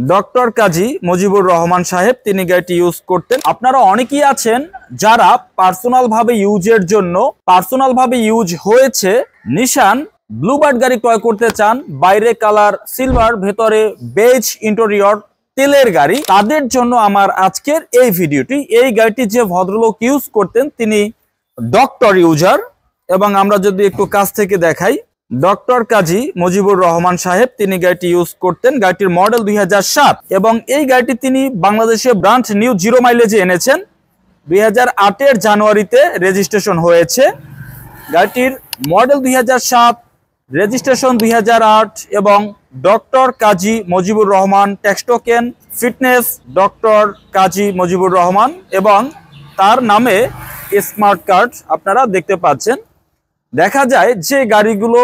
Doctor Kazi Mujibur Rahman সাহেব তিনি গাড়িটি ইউজ করতেন। আপনারা অনেকেই আছেন যারা পার্সোনাল ভাবে ইউজ হয়েছে নিশান ব্লুবার্ড গাড়ি ক্রয় করতে চান। বাইরে কালার সিলভার, ভেতরে বেজ ইন্টেরিয়র, তেলের গাড়ি। তাদের জন্য আমার আজকের এই ভিডিওটি। এই গাড়িটি যে ভদ্রলোক ইউজ করতেন তিনি ডক্টর ইউজার, এবং আমরা যদি একটু কাছ থেকে দেখাই, ডক্টর কাজী মুজিবুর রহমান সাহেব তিনি গাড়িটি ইউজ করতেন। গাড়িটির মডেল 2007 এবং এই গাড়িটি তিনি বাংলাদেশে ব্রান্ড নিউ 0 মাইলেজে এনেছেন। 2008 জানুয়ারিতে রেজিস্ট্রেশন হয়েছে। গাড়িটির মডেল 2007, রেজিস্ট্রেশন 2008 এবং doctor Kazi Mujibur Rahman, tax token, fitness doctor Kazi Mujibur Rahman এবং তার নামে স্মার্ট কার্ড আপনারা দেখতে পাচ্ছেন। দেখা যায় যে গাড়িগুলো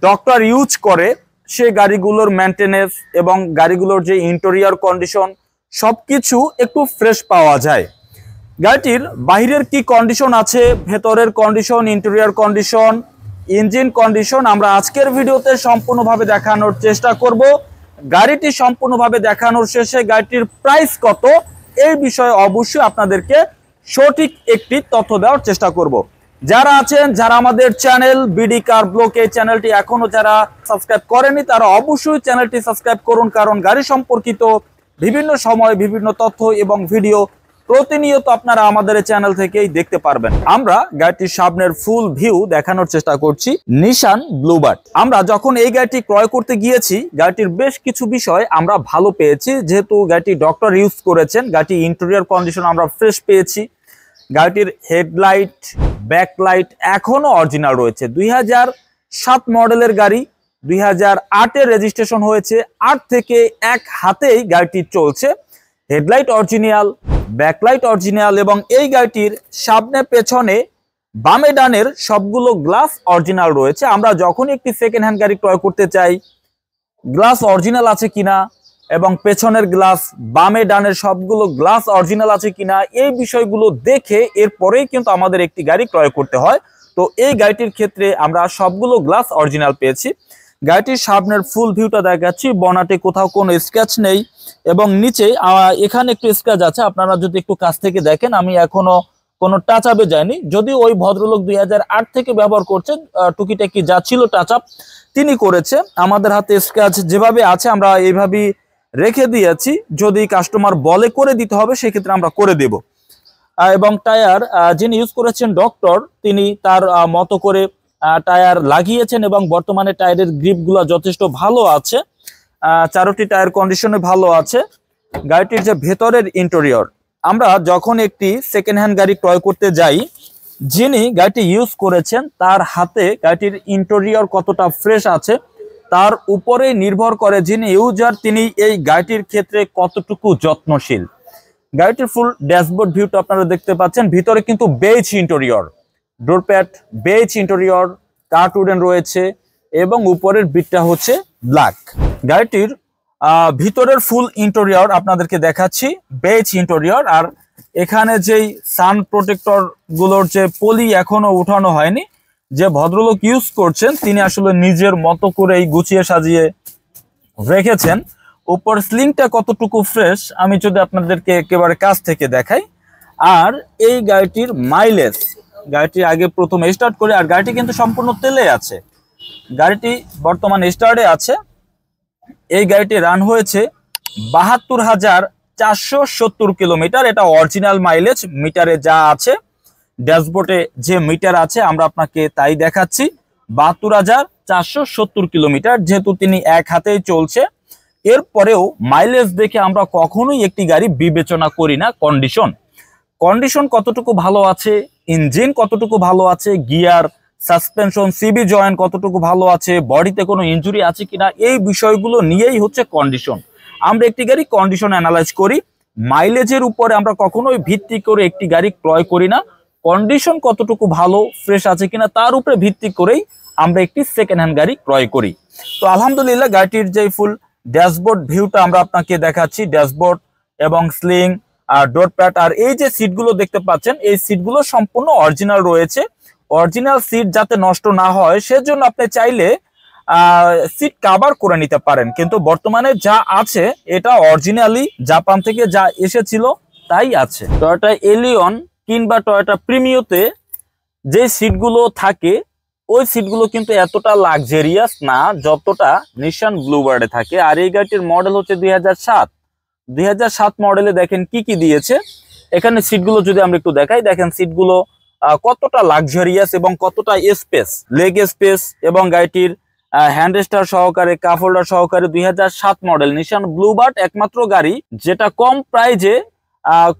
ডক্টর ইউজ করে সেই গাড়িগুলোর মেনটেনেন্স এবং গাড়িগুলোর যে ইন্টেরিয়র কন্ডিশন সবকিছু একটু ফ্রেশ পাওয়া যায়। গাড়িটির বাহিরের কি কন্ডিশন আছে, ভেতরের condition, interior condition, engine condition আমরা আজকের ভিডিওতে সম্পূর্ণভাবে দেখানোর চেষ্টা করব। গাড়িটি সম্পূর্ণভাবে দেখানোর শেষে গাড়িটির প্রাইস কত এই বিষয়ে অবশ্যই আপনাদেরকে সঠিক একটি তথ্য দেওয়ার চেষ্টা করব। যারা আছেন, যারা আমাদের চ্যানেল বিডি কার ব্লগ এই চ্যানেলটি এখনো যারা সাবস্ক্রাইব করেনি তারা অবশ্যই চ্যানেলটি সাবস্ক্রাইব করুন, কারণ গাড়ি সম্পর্কিত বিভিন্ন সময় বিভিন্ন তথ্য এবং ভিডিও প্রতিনিয়ত আপনারা আমাদের এই চ্যানেল থেকেই দেখতে পারবেন। আমরা গাড়িটির সামনের ফুল ভিউ দেখানোর চেষ্টা করছি। নিশান ব্লুবার্ড। আমরা যখন এই গাড়িটি ক্রয় করতে গিয়েছি গাড়িটির বেশ কিছু বিষয় আমরা ভালো পেয়েছি, যেহেতু গাড়িটি ডক্টর ইউজ করেছেন। গাড়িটি ইন্টেরিয়র কন্ডিশন আমরা ফ্রেশ পেয়েছি। গাড়িটির হেডলাইট, ব্যাকলাইট এখনো অরিজিনাল রয়েছে। 2007 মডেলের গাড়ি, 2008 রেজিস্ট্রেশন হয়েছে। 8 থেকে এক হাতেই গাড়িটি চলছে। হেডলাইট অরিজিনাল, ব্যাকলাইট অরিজিনাল এবং এই গাড়িটির সামনে পেছনে বামে ডানের সবগুলো গ্লাস অরিজিনাল রয়েছে। আমরা যখন একটি সেকেন্ড হ্যান্ড গাড়ি ক্রয় করতে চাই গ্লাস অরিজিনাল আছে কিনা এবং পেছনের গ্লাস বামে ডানের সবগুলো গ্লাস অরিজিনাল আছে কিনা এই বিষয়গুলো দেখে এরপরেই কিন্তু আমাদের একটি গাড়ি ক্রয় করতে হয়। তো এই গাড়িটির ক্ষেত্রে আমরা সবগুলো গ্লাস অরিজিনাল পেয়েছি। গাড়িটির সামনের ফুল ভিউটা দেখাচ্ছি। বনাটে কোথাও কোনো স্ক্র্যাচ নেই এবং নিচে এখানে একটু স্ক্র্যাচ আছে। আপনারা যদি একটু কাছ থেকে দেখেন, আমি এখনো কোনো টাচ আপে যায়নি, যদিও ওই ভদ্রলোক 2008 থেকে ব্যবহার করছেন। টুকিটাকি যা ছিল টাচ আপ তিনি করেছে। আমাদের হাতে স্ক্র্যাচ যেভাবে আছে আমরা এইভাবেই রেখে দিয়েছি। যদি কাস্টমার বলে করে দিতে হবে সেক্ষেত্রে আমরা করে দেব। এবং টায়ার যিনি ইউজ করেছেন ডক্টর, তিনি তার মতো করে টায়ার লাগিয়েছেন এবং বর্তমানে টায়ারের গ্রিপগুলো যথেষ্ট ভালো আছে। চারটি টায়ার কন্ডিশনে ভালো আছে। গাড়িটির যে ভেতরের ইন্টেরিয়র, আমরা যখন একটি সেকেন্ড হ্যান্ড গাড়ি ক্রয় করতে যাই যিনি গাড়িটি ইউজ করেছেন তার হাতে গাড়িটির ইন্টেরিয়র কতটা ফ্রেশ আছে তার উপরে নির্ভর করে যিনি ইউজার তিনি এই গাড়িটির ক্ষেত্রে কতটুকু যত্নশীল। গাড়িটির ফুল ড্যাশবোর্ড ভিউটা আপনারা দেখতে পাচ্ছেন। ভিতরে কিন্তু বেজ ইন্টেরিয়র, ডোরপ্যাড বেজ ইন্টেরিয়র, কার্টুডেন রয়েছে এবং উপরের বিটটা হচ্ছে ব্ল্যাক। গাড়িটির ভিতরের ফুল ইন্টেরিয়র আপনাদেরকে দেখাচ্ছি, বেজ ইন্টেরিয়র। আর এখানে যেই সান প্রোটেক্টর গুলোর যে পলি এখনো উঠানো হয়নি, যে ভদ্রলোক ইউজ করছেন তিনি আসলে নিজের মতো করেই গুছিয়ে সাজিয়ে রেখেছেন। উপর স্লিংটা কতটুকু ফ্রেশ আমি যদি আপনাদেরকে একেবারে কাছ থেকে দেখাই। আর এই গাড়িটির মাইলেজ, গাড়িটির আগে প্রথমে স্টার্ট করে, আর গাড়িটি কিন্তু সম্পূর্ণ তেলে আছে। গাড়িটি বর্তমানে স্টার্টে আছে। এই গাড়িটি রান হয়েছে 72,470 কিলোমিটার। এটা অরিজিনাল মাইলেজ, মিটারে যা আছে, ড্যাশবোর্ডে যে মিটার আছে আমরা আপনাকে তাই দেখাচ্ছি। 72,470 কিলোমিটার, যেহেতু তিনি এক হাতেই চলছে। এরপরেও মাইলেজ দেখে আমরা কখনোই একটি গাড়ি বিবেচনা করি না কন্ডিশন কতটুকু ভালো আছে, ইঞ্জিন কতটুকু ভালো আছে, গিয়ার, সাসপেনশন, সিবি জয়েন্ট কতটুকু ভালো আছে, বডিতে কোনো ইনজুরি আছে কিনা, এই বিষয়গুলো নিয়েই হচ্ছে কন্ডিশন। আমরা একটি গাড়ি কন্ডিশন অ্যানালাইজ করি। মাইলেজের উপরে আমরা কখনোই ভিত্তি করে একটি গাড়ি ক্রয় করি না। কন্ডিশন কতটুকু ভালো ফ্রেশ আছে কিনা তার উপরে ভিত্তি করেই আমরা একটি সেকেন্ড হ্যান্ড গাড়ি ক্রয় করি। তো আলহামদুলিল্লাহ গাড়িটির যে ফুল ড্যাশবোর্ড ভিউটা আমরা আপনাকে দেখাচ্ছি, ড্যাশবোর্ড এবং স্লিং আর ডোরপ্যাড, আর এই যে সিটগুলো দেখতে পাচ্ছেন এই সিটগুলো সম্পূর্ণ অরিজিনাল রয়েছে। অরিজিনাল সিট যাতে নষ্ট না হয় সেজন্য আপনি চাইলে সিট কভার করে নিতে পারেন, কিন্তু বর্তমানে যা আছে এটা অরিজিনালি জাপান থেকে যা এসেছিল তাই আছে। টয়োটা এলিয়ন কিংবা টয়োটা প্রিমিওতে যে সিটগুলো থাকে ওই সিটগুলো কিন্তু এতটা লাক্সারিয়াস না যতটা নিশান ব্লুবার্ডে থাকে। আর এই গাড়িটির মডেল হচ্ছে 2007 মডেলে দেখেন কি কি দিয়েছে এখানে। সিটগুলো যদি আমরা একটু দেখাই, দেখেন সিটগুলো কতটা লাক্সারিয়াস এবং কতটা স্পেস, লেগ স্পেস এবং গাড়িটির হ্যান্ড রেস্টার সহকারে, কাপ হোল্ডার সহকারে 2007 মডেল নিশান ব্লুবার্ড একমাত্র গাড়ি যেটা কম প্রাইজে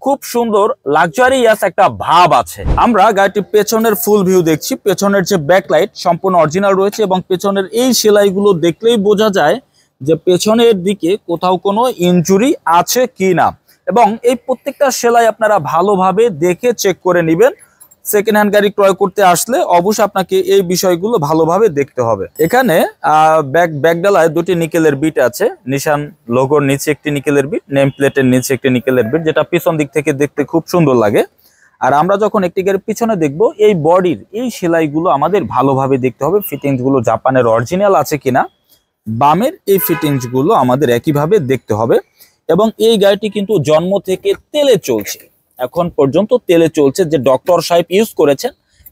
খুব সুন্দর লাক্সারিয়াস একটা ভাব আছে। আমরা গাড়িটির পেছনের ফুল ভিউ দেখছি। পেছনের যে ব্যাকলাইট সম্পূর্ণ অরিজিনাল রয়েছে এবং পেছনের এই সেলাইগুলো দেখলেই বোঝা যায় যে পেছনের দিকে কোথাও কোনো ইনজুরি আছে কি না, এবং এই প্রত্যেকটা সেলাই আপনারা ভালোভাবে দেখে চেক করে নেবেন। সেকেন্ড হ্যান্ড গাড়ি ক্রয় করতে আসলে অবশ্যই আপনাকে এই বিষয়গুলো ভালোভাবে দেখতে হবে। এখানে ব্যাকডালায় দুটি নিকেলের বিট আছে। নিশান লোগোর নিচে একটি নিকেলের বিট, নেম প্লেটের নিচে একটি নিকেলের বিট, যেটা পিছন দিক থেকে দেখতে খুব সুন্দর লাগে। আর আমরা যখন একটি গাড়ির পিছনে দেখব, এই বডির এই সেলাইগুলো আমাদের ভালোভাবে দেখতে হবে, ফিটিংসগুলো জাপানের অরিজিনাল আছে কিনা। বামের এই ফিটিংসগুলো আমাদের একইভাবে দেখতে হবে। এবং এই গাড়িটি কিন্তু জন্ম থেকে তেলে চলছে, এখন পর্যন্ত তেলে চলছে। যে ডক্টর সাহেব ইউজ করেছেন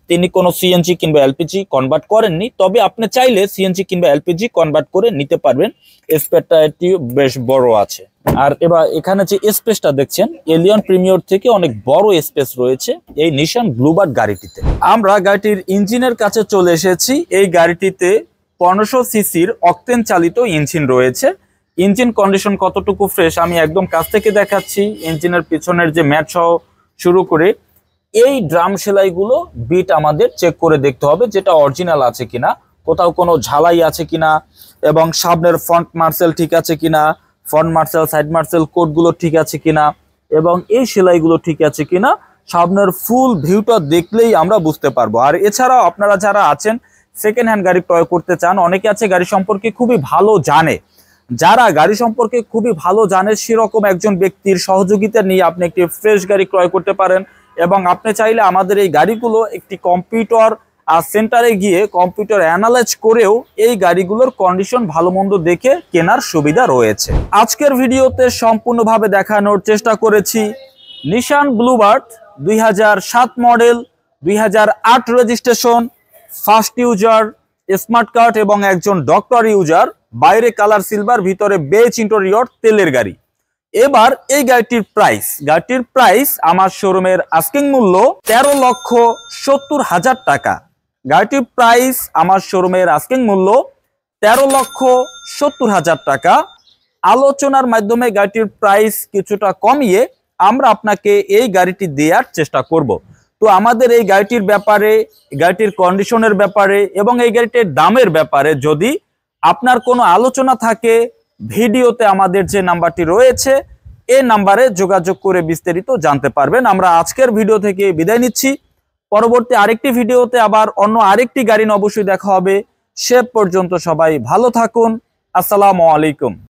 তিনি কোনো সিএনজি কিংবা এলপিজি কনভার্ট করেননি, তবে আপনি চাইলে সিএনজি কিংবা এলপিজি কনভার্ট করে নিতে পারবেন। স্পেসটা বেশ বড় আছে। আর এবার এখানে যে স্পেসটা দেখছেন এলিয়ন প্রিমিয়র থেকে অনেক বড় স্পেস রয়েছে এই নিশান ব্লুবার্ড গাড়িটিতে। আমরা গাড়িটির ইঞ্জিনের কাছে চলে এসেছি। এই গাড়িটিতে 1500 সিসির অকটেন চালিত ইঞ্জিন রয়েছে। ইঞ্জিন কন্ডিশন কতটুকু ফ্রেশ আমি একদম কাছ থেকে দেখাচ্ছি। ইঞ্জিনের পিছনের যে ম্যাট সহ শুরু করে এই ড্রাম সেলাইগুলো বিট আমাদের চেক করে দেখতে হবে যেটা অরিজিনাল আছে কিনা, কোথাও কোনো ঝালাই আছে কিনা, এবং সামনের ফ্রন্ট মার্সেল ঠিক আছে কিনা, ফ্রন্ট মার্সেল সাইড মার্সেল কোডগুলো ঠিক আছে কিনা, এবং এই সেলাইগুলো ঠিক আছে কিনা। সামনের ফুল ভিউটা দেখলেই আমরা বুঝতে পারবো। আর এছাড়াও আপনারা যারা আছেন সেকেন্ড হ্যান্ড গাড়ি ক্রয় করতে চান, অনেকে আছে গাড়ি সম্পর্কে খুবই ভালো জানে, যারা গাড়ি সম্পর্কে খুবই ভালো জানে সেরকম একজন ব্যক্তির সহযোগিতা নিয়ে আপনি একটি ফ্রেশ গাড়ি ক্রয় করতে পারেন। এবং আপনি চাইলে আমাদের এই গাড়িগুলো একটি কম্পিউটার সেন্টারে গিয়ে কম্পিউটার অ্যানালাইজ করেও এই গাড়িগুলোর কন্ডিশন ভালো মন্দ দেখে কেনার সুবিধা রয়েছে। আজকের ভিডিওতে সম্পূর্ণভাবে দেখানোর চেষ্টা করেছি নিশান Bluebird 2007 model, 2008 registration, first user, smart card এবং একজন ডক্টর ইউজার, বাইরে কালার সিলভার, ভিতরে বেজ ইন্টেরিয়র, তেলের গাড়ি। এবার এই গাড়িটির প্রাইস আমার শোরুমের আস্কিং মূল্য 13,70,000 টাকা। গাড়িটির প্রাইস আমার শোরুমের আস্কিং মূল্য 13,70,000 টাকা। আলোচনার মাধ্যমে গাড়িটির প্রাইস কিছুটা কমিয়ে আমরা আপনাকে এই গাড়িটি দেওয়ার চেষ্টা করব। তো আমাদের এই গাড়িটির ব্যাপারে, গাড়িটির কন্ডিশনের ব্যাপারে এবং এই গাড়িটির দামের ব্যাপারে যদি আপনার কোনো আলোচনা থাকে, ভিডিওতে আমাদের যে নাম্বারটি রয়েছে এই নাম্বারে যোগাযোগ করে বিস্তারিত জানতে পারবেন। আমরা আজকের ভিডিও থেকে বিদায় নিচ্ছি। পরবর্তী আরেকটি ভিডিওতে আবার অন্য আরেকটি গাড়ি নিয়ে অবশ্যই দেখা হবে। সে পর্যন্ত সবাই ভালো থাকুন। আসসালামু আলাইকুম।